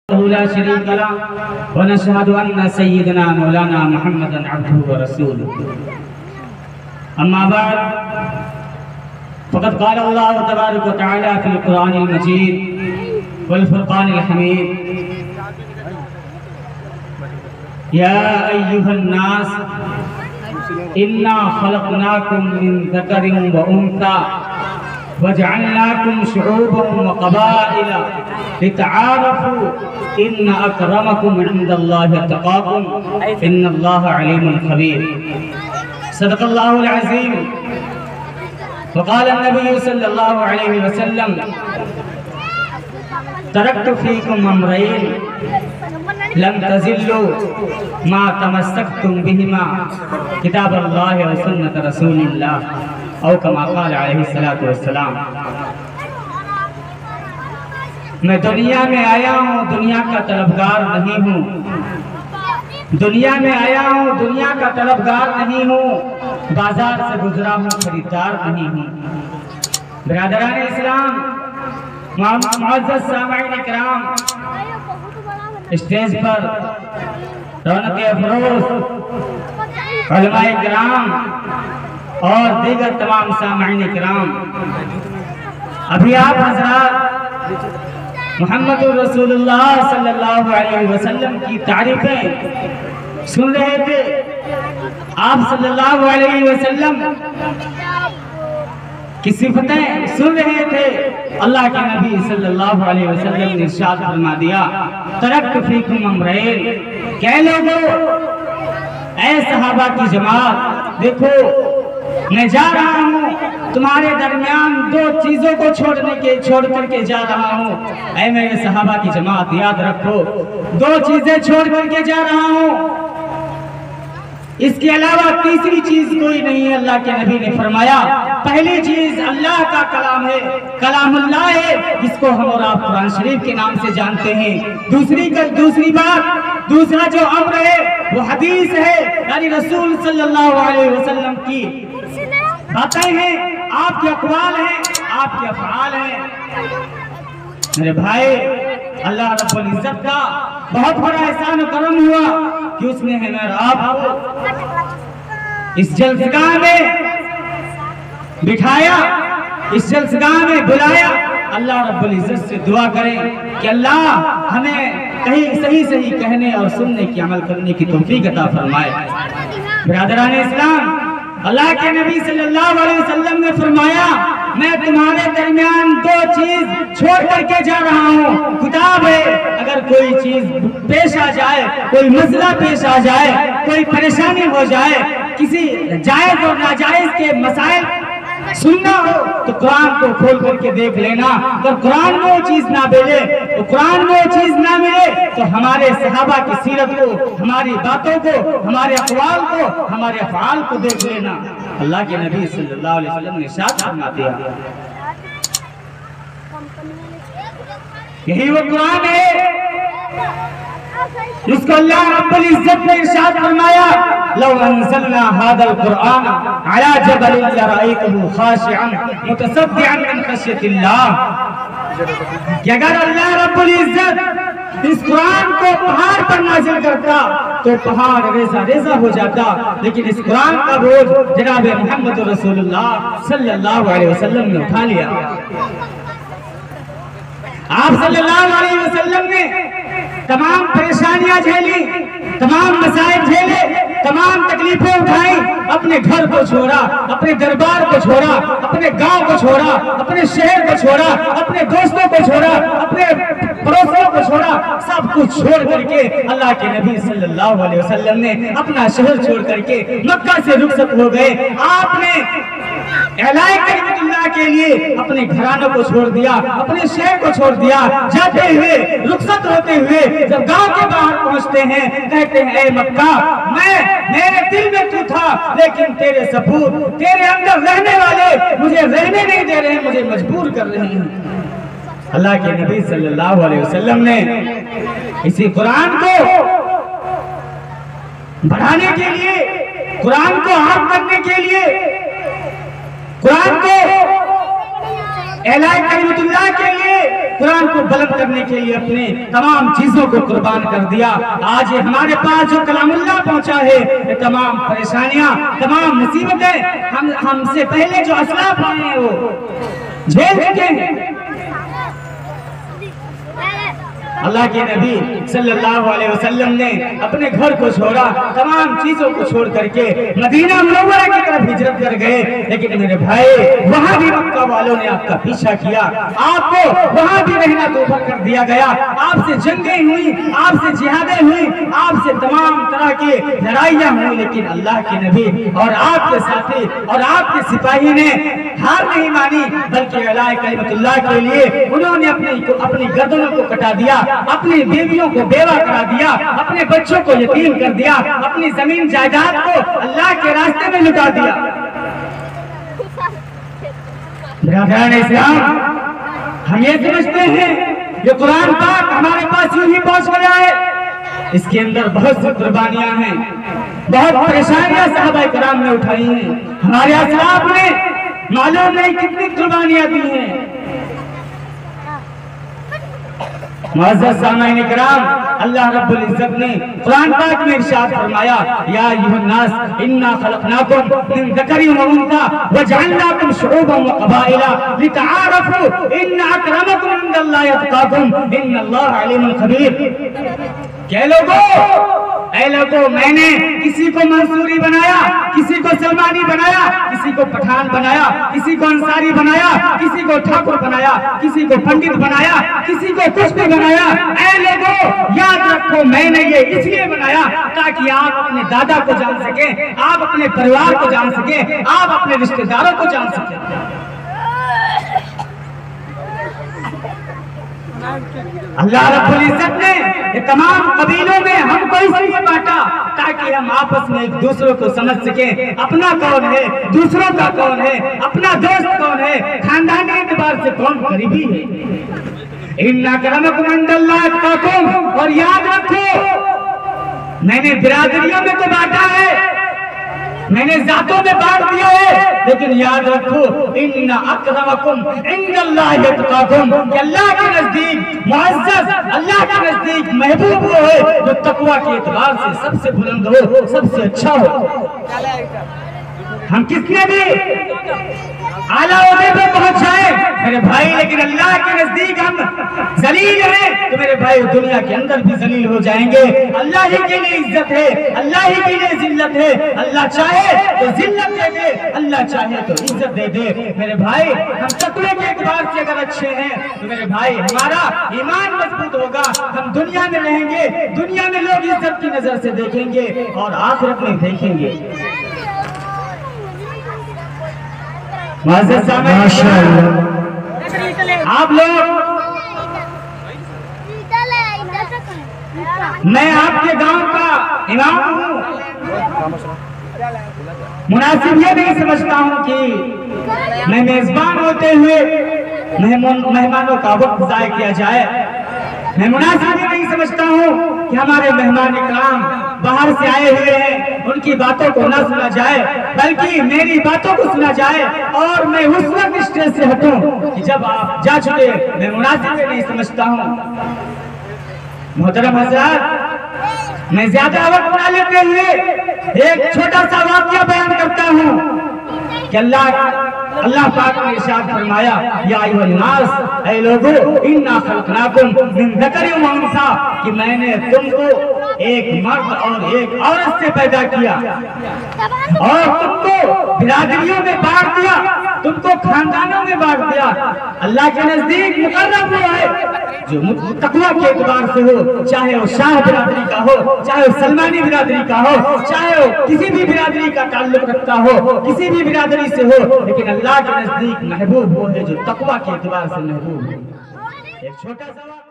لا شريك له ونشهد أن سيدنا مولانا محمدا عبده ورسوله أما بعد فقد قال الله تبارك وتعالى في القرآن المجيد والفرقان الحميد يا أيها الناس إنا خلقناكم من ذكر وأنثى وجعلناكم شعوبا وقبائل لتعارفوا إن أكرمكم عند الله اتقاكم إن الله عليم خبير صدق الله العظيم وقال النبي صلى الله عليه وسلم تركت فيكم أمرين لم تزلوا ما تمسكتم بهما كتاب الله وسنة رسول الله او کما قال علیہ السلام. میں دنیا میں آیا ہوں دنیا کا طلبگار نہیں ہوں. دنیا میں آیا ہوں دنیا کا طلبگار نہیں ہوں. بازار سے گزرا ہوں خریدار نہیں ہوں. برادران اسلام، معزز سامعین کرام، اسٹیج پر رونق افروز علماء کرام اور دیگر تمام سامعین کرام، ابھی آپ حضرات محمد رسول اللہ صلی اللہ علیہ وسلم کی تعریفیں سن رہے تھے. آپ صلی اللہ علیہ وسلم کی صفتیں سن رہے تھے. اللہ کے نبی صلی اللہ علیہ وسلم نے ارشاد فرما دیا ترکت فیکم امرین. کہ لوگو، اے صحابہ کی جماعت، دیکھو میں جا رہا ہوں تمہارے درمیان دو چیزوں کو چھوڑ کر کے جا رہا ہوں. اے میرے صحابہ کی جماعت، یاد رکھو دو چیزیں چھوڑ کر کے جا رہا ہوں. اس کے علاوہ تیسری چیز کوئی نہیں ہے. اللہ کے نبی نے فرمایا پہلی چیز اللہ کا کلام ہے، کلام اللہ ہے، جس کو ہم اور آپ قرآن شریف کے نام سے جانتے ہیں. دوسری بات، دوسرا جو امر ہے وہ حدیث ہے، یعنی رسول صلی اللہ علیہ وسلم کی باتیں ہیں، آپ کے اقوال ہیں، آپ کے افعال ہیں. میرے بھائی، اللہ رب العزت کا بہت بڑا احسان و کرم ہوا کہ اس نے ہمیں اور آپ کو اس جلسگاہ میں بٹھایا، اس جلسگاہ میں بلایا. اللہ رب العزت سے دعا کریں کہ اللہ ہمیں صحیح کہنے اور سننے کی عمل کرنے کی توفیق عطا فرمائے. برادران اسلام، اللہ کے نبی صلی اللہ علیہ وسلم نے فرمایا میں تمہارے درمیان دو چیز چھوڑ کر کے جا رہا ہوں. کتاب ہے، اگر کوئی چیز پیش آ جائے، کوئی مسئلہ پیش آ جائے، کوئی پریشانی ہو جائے، کسی جائز اور ناجائز کے مسائل سننا ہو تو قرآن کو کھول کر کے دیکھ لینا. اگر قرآن میں وہ چیز نہ ملے تو قرآن میں وہ چیز نہ ملے تو ہمارے صحابہ کی سیرت کو، ہماری باتوں کو، ہمارے اقوال کو، ہمارے افعال کو دیکھ لینا. اللہ کے نبی صلی اللہ علیہ وسلم نے ارشاد فرماتے ہیں یہی وہ قرآن ہے جس کو اللہ رب العزت نے ارشاد فرمایا لو انزلنا هذا القرآن على جبل لرأيته خاشعا متصدعا من خشية الله. کہ اگر اللہ رب العزت اس قرآن کو پہاڑ پر نازل کرتا تو پہاڑ ریزہ ہو جاتا، لیکن اس قرآن کا بوجھ جناب محمد رسول اللہ صلی اللہ علیہ وسلم نے اٹھا لیا. آپ صلی اللہ علیہ وسلم نے تمام پریشانیاں جھیلی، تمام مسائل جھیلے، تمام تکلیفیں اٹھائیں. اپنے گھر کو چھوڑا، اپنے دربار کو چھوڑا، اپنے گاؤں کو چھوڑا، اپنے شہر کو چھوڑا، اپنے دوستوں کو چھوڑا، اپنے پڑوسوں کو چھوڑا. سب کچھ چھوڑ کر کے اللہ کے نبی صلی اللہ علیہ وسلم نے اپنا شہر چھوڑ کر کے مکہ سے رخصت ہو گئے. آپ نے اعلان کلمت اللہ کے لیے اپنے گھرانوں کو چھوڑ دیا، اپنے شہر کو چھوڑ دیا. جاتے ہوئے، رخصت ہوتے ہوئے جب گاؤں کے باہر پہنچتے ہیں کہتے ہیں اے مکہ، میرے دل میں تو تھا لیکن تیرے سپوت، تیرے اندر رہنے والے مجھے رہنے نہیں دے رہے ہیں، مجھے مجبور کر رہے ہیں. اللہ کے نبی صلی اللہ علیہ وسلم نے اسی قرآن کو بڑھانے کے لیے، قرآن کو عام کرنے کے لیے، قرآن کو اعلان کلمت اللہ کے لیے قرآن کو بلند کرنے کے لیے اپنے تمام چیزوں کو قربان کر دیا. آج یہ ہمارے پاس جو کلام اللہ پہنچا ہے، یہ تمام پریشانیاں، تمام مصیبتیں ہم سے پہلے جو اسلاف آئے ہیں وہ جھیل چکے ہیں. اللہ کے نبی صلی اللہ علیہ وسلم نے اپنے گھر کو چھوڑا، تمام چیزوں کو چھوڑ کر کے مدینہ منورہ کی طرف ہجرت کر گئے. لیکن میرے بھائی وہاں بھی مکہ والوں نے آپ کا پیچھا کیا، آپ کو وہاں بھی رہنا توبہ کر دیا گیا. آپ سے جنگیں ہوئی، آپ سے جہادیں ہوئی، آپ سے تمام طرح کی لڑائیاں ہوئی، لیکن اللہ کے نبی اور آپ کے ساتھی اور آپ کے سپاہی نے ہار نہیں مانی، بلکہ اعلاء کلمت اللہ کے لیے انہوں نے اپنی گردنوں کو کٹا دیا، اپنی بیویوں کو بیوہ کرا دیا، اپنے بچوں کو یتیم کر دیا، اپنی زمین جائیداد کو اللہ کے راستے میں لٹا دیا. برادران اسلام، ہم یہ سمجھتے ہیں یہ قرآن پاک ہمارے پاس یوں ہی پہنچ گیا ہے. اس کے اندر بہت سی قربانیاں ہیں، بہت پریشانیاں صحابہ کرام نے اٹھائی ہیں، ہمارے اسلاف نے معلوم نہیں کتنی قربانیاں دی ہیں. معزز سامعین کرام، اللہ رب العزت نے قرآن پاک میں ارشاد فرمایا، یا ایھا الناس انا خلقناکم من ذکر و انثی وجعلناکم شعوبا وقبائل لتعارفوا ان اکرمکم عند اللہ اتقاکم ان اللہ علیم خبیر. کہہ اے لوگوں، میں نے کسی کو منصوری بنایا، کسی کو سلمانی بنایا، کسی کو پٹھان بنایا، کسی کو انصاری بنایا، کسی کو ٹھاکر بنایا، کسی کو پنڈت بنایا، کسی کو کچھ بھی بنایا. اے لوگوں یاد رکھو، میں نے یہ اس لیے بنایا تاکہ آپ اپنے دادا کو جان سکیں، آپ اپنے پریوار کو جان سکیں، آپ اپنے رشتہ داروں کو جان سکیں. اللہ رب العزت نے یہ تمام قبیلوں میں ہم کو اس لیے بانٹا تاکہ ہم آپس میں ایک دوسروں کو سمجھ سکیں، اپنا کون ہے، دوسروں کا کون ہے، اپنا دوست کون ہے، خاندانی اعتبار سے کون قریبی ہے. ان اکرمکم عند اللہ اتقاکم. اور یاد رکھو، میں نے برادریوں میں تو بانٹا ہے، میں نے ذاتوں میں بانٹ دیا ہے، لیکن یاد رکھو ان اکرمکم عند اللہ اتقاکم، کہ اللہ کے نزدیک معزز، اللہ کے نزدیک محبوب وہ ہے جو تقوی کے اعتبار سے سب سے بلند ہو، سب سے اچھا ہو. ہم کتنے بھی اعلیٰ عہدے پہ پہنچ جائیں میرے بھائی، لیکن اللہ کے نزدیک ہم ذلیل ہیں تو میرے بھائی دنیا کے اندر بھی ذلیل ہو جائیں گے. اللہ ہی کے لیے عزت ہے، اللہ ہی کے لیے ذلت ہے. اللہ چاہے تو ذلت دے دے، اللہ چاہے تو عزت دے دے. میرے بھائی ہم تقوی کے اعتبار سے اگر اچھے ہیں تو میرے بھائی ہمارا ایمان مضبوط ہوگا، ہم دنیا میں رہیں گے، دنیا میں لوگ عزت کی نظر سے دیکھیں گے اور آخرت میں دیکھیں گے. معزز سامعین، آپ لوگ، میں آپ کے گاؤں کا امام ہوں، مناسب یہ نہیں سمجھتا ہوں کہ میں میزبان ہوتے ہوئے مہمانوں کا وقت ضائع کیا جائے. میں مناسب یہ نہیں سمجھتا ہوں کہ ہمارے مہمان اکرام باہر سے آئے ہوئے ہیں، ان کی باتوں کو نہ سنا جائے، بلکہ میری باتوں کو سنا جائے اور میں اس وقت اسٹیج سے ہٹوں کہ جب آپ جا چکے. میں مناسب یہ نہیں سمجھتا ہوں. محترم حضرات، میں زیادہ وقت نہ لیتے ہوئے ایک چھوٹا سا واقعہ بیان کرتا ہوں کہ اللہ پاک نے ارشاد فرمایا، یا ایھا الناس، اے لوگوں، انا خلقناکم من ذکر و انثی، کہ میں نے تم کو ایک مرد اور ایک عورت سے پیدا کیا اور تم کو برادریوں میں بانٹ دیا، تم کو خاندانوں میں بانٹ دیا. اللہ کے نزدیک مقرر ہوا ہے جو تقوی کے اعتبار سے ہو، چاہے وہ شاہ برادری کا ہو، چاہے وہ سلمانی برادری کا ہو، چاہے وہ کسی بھی برادری کا تعلق رکھتا ہو، کسی بھی برادری سے ہو، لیکن اللہ کے نزدیک محبوب وہ ہے جو تقوی کے اعتبار سے محبوب ہے. ایک چھوٹا سا